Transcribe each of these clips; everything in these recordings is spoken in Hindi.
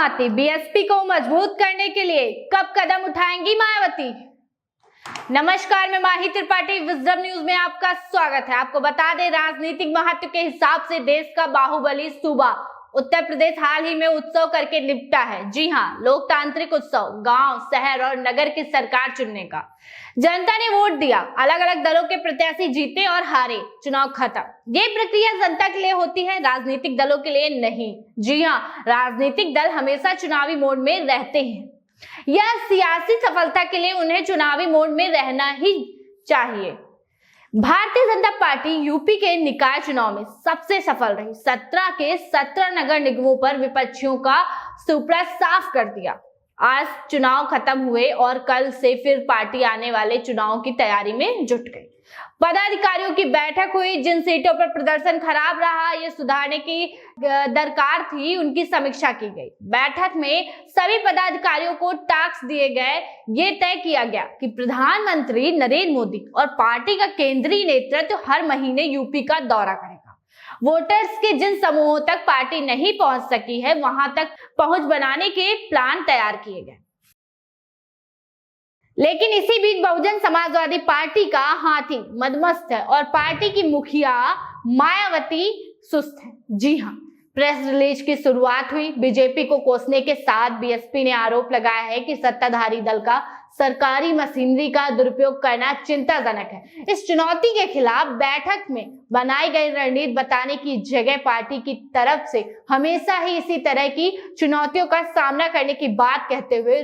मायावती, बीएसपी को मजबूत करने के लिए कब कदम उठाएंगी मायावती? नमस्कार, मैं माही त्रिपाठी, विजडम न्यूज में आपका स्वागत है। आपको बता दें, राजनीतिक महत्व के हिसाब से देश का बाहुबली सूबा उत्तर प्रदेश हाल ही में उत्सव करके निपटा है। जी हाँ, लोकतांत्रिक उत्सव, गांव, शहर और नगर की सरकार चुनने का। जनता ने वोट दिया, अलग अलग दलों के प्रत्याशी जीते और हारे, चुनाव खत्म। ये प्रक्रिया जनता के लिए होती है, राजनीतिक दलों के लिए नहीं। जी हाँ, राजनीतिक दल हमेशा चुनावी मोड में रहते हैं। यह सियासी सफलता के लिए उन्हें चुनावी मोड में रहना ही चाहिए। भारतीय जनता पार्टी यूपी के निकाय चुनाव में सबसे सफल रही। 17 के 17 नगर निगमों पर विपक्षियों का सुपड़ा साफ कर दिया। आज चुनाव खत्म हुए और कल से फिर पार्टी आने वाले चुनाव की तैयारी में जुट गई। पदाधिकारियों की बैठक हुई, जिन सीटों पर प्रदर्शन खराब रहा, ये सुधारने की दरकार थी, उनकी समीक्षा की गई। बैठक में सभी पदाधिकारियों को टास्क दिए गए। ये तय किया गया कि प्रधानमंत्री नरेंद्र मोदी और पार्टी का केंद्रीय नेतृत्व हर महीने यूपी का दौरा करेगा। वोटर्स के जिन समूहों तक पार्टी नहीं पहुंच सकी है, वहां तक पहुंच बनाने के प्लान तैयार किए गए। लेकिन इसी बीच बहुजन समाजवादी पार्टी का हाथी मदमस्त है और पार्टी की मुखिया मायावती सुस्त है। जी हाँ, प्रेस रिलीज की शुरुआत हुई। बीजेपी को कोसने के साथ बीएसपी ने आरोप लगाया है कि सत्ताधारी दल का सरकारी मशीनरी का दुरुपयोग करना चिंताजनक है। इस चुनौती के खिलाफ बैठक में बनाई गई रणनीति बताने की जगह पार्टी की तरफ से हमेशा ही इसी तरह की चुनौतियों का सामना करने की बात कहते हुए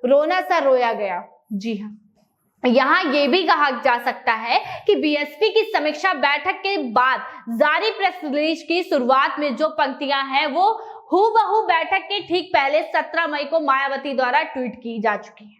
रोना सा रोया गया। जी हाँ, यहाँ ये भी कहा जा सकता है कि बीएसपी की समीक्षा बैठक के बाद जारी प्रेस रिलीज की शुरुआत में जो पंक्तियां हैं वो हूबहू बैठक के ठीक पहले 17 मई को मायावती द्वारा ट्वीट की जा चुकी है।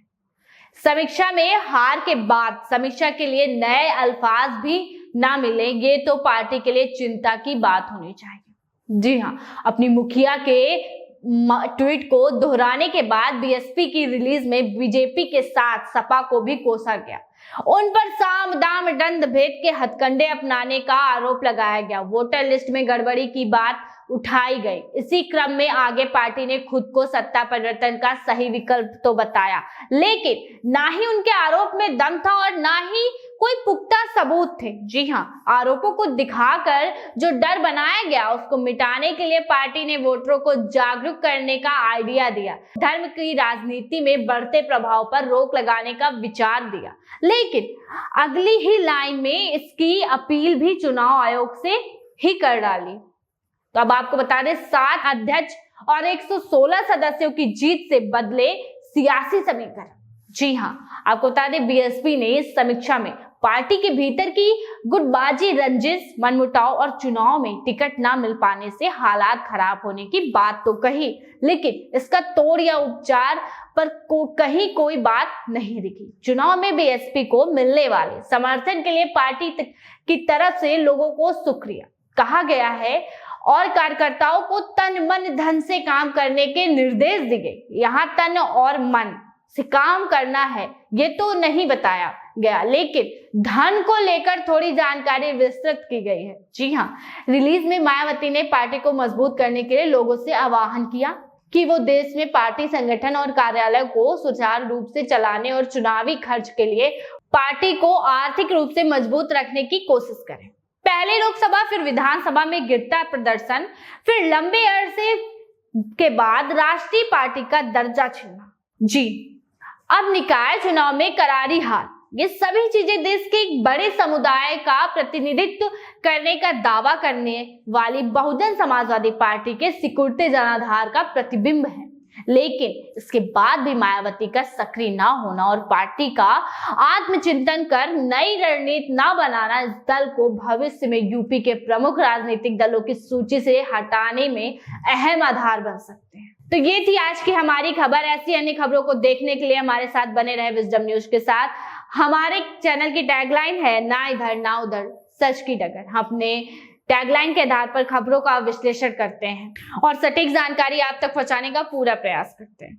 समीक्षा में हार के बाद समीक्षा के लिए नए अल्फाज भी ना मिले, ये तो पार्टी के लिए चिंता की बात होनी चाहिए। जी हाँ, अपनी मुखिया के ट्वीट को दोहराने के बाद बीएसपी की रिलीज में बीजेपी के साथ सपा को भी कोसा गया। उन पर साम दाम दंड भेद के हथकंडे अपनाने का आरोप लगाया गया। वोटर लिस्ट में गड़बड़ी की बात उठाई गई। इसी क्रम में आगे पार्टी ने खुद को सत्ता परिवर्तन का सही विकल्प तो बताया, लेकिन ना ही उनके आरोप में दम था और ना ही कोई पुख्ता सबूत थे। जी हाँ, आरोपों को दिखाकर जो डर बनाया गया उसको मिटाने के लिए पार्टी ने वोटरों को जागरूक करने का आइडिया दिया। धर्म की राजनीति में बढ़ते प्रभाव पर रोक लगाने का विचार दिया, लेकिन अगली ही लाइन में इसकी अपील भी चुनाव आयोग से ही कर डाली। तो अब आपको बता दें, 7 अध्यक्ष और 116 सदस्यों की जीत से बदले सियासी समीकरण। जी हाँ, आपको बता दें, बीएसपी ने इस समीक्षा में पार्टी के भीतर की गुटबाजी, रंजिश, मनमुटाव और चुनाव में टिकट ना मिल पाने से हालात खराब होने की बात तो कही, लेकिन इसका तोड़ या उपचार पर कहीं कोई बात नहीं दिखी। चुनाव में बीएसपी को मिलने वाले समर्थन के लिए पार्टी की तरफ से लोगों को शुक्रिया कहा गया है और कार्यकर्ताओं को तन मन धन से काम करने के निर्देश दिए गए। यहाँ तन और मन से काम करना है ये तो नहीं बताया गया, लेकिन धन को लेकर थोड़ी जानकारी विस्तृत की गई है। जी हाँ, रिलीज में मायावती ने पार्टी को मजबूत करने के लिए लोगों से आह्वान किया कि वो देश में पार्टी संगठन और कार्यालय को सुचारू रूप से चलाने और चुनावी खर्च के लिए पार्टी को आर्थिक रूप से मजबूत रखने की कोशिश करें। पहले लोकसभा फिर विधानसभा में गिरता प्रदर्शन, फिर लंबे अरसे के बाद राष्ट्रीय पार्टी का दर्जा छीना। जी, अब निकाय चुनाव में करारी हार, ये सभी चीजें देश के एक बड़े समुदाय का प्रतिनिधित्व करने का दावा करने वाली बहुजन समाजवादी पार्टी के सिकुड़ते जनाधार का प्रतिबिंब है। लेकिन इसके बाद भी मायावती का सक्रिय ना होना और पार्टी का आत्मचिंतन कर नई रणनीति ना बनाना इस दल को भविष्य में यूपी के प्रमुख राजनीतिक दलों की सूची से हटाने में अहम आधार बन सकते हैं। तो ये थी आज की हमारी खबर। ऐसी अन्य खबरों को देखने के लिए हमारे साथ बने रहे विजडम न्यूज के साथ। हमारे चैनल की टैगलाइन है, ना इधर ना उधर, सच की डगर। हम अपने टैगलाइन के आधार पर खबरों का विश्लेषण करते हैं और सटीक जानकारी आप तक पहुंचाने का पूरा प्रयास करते हैं।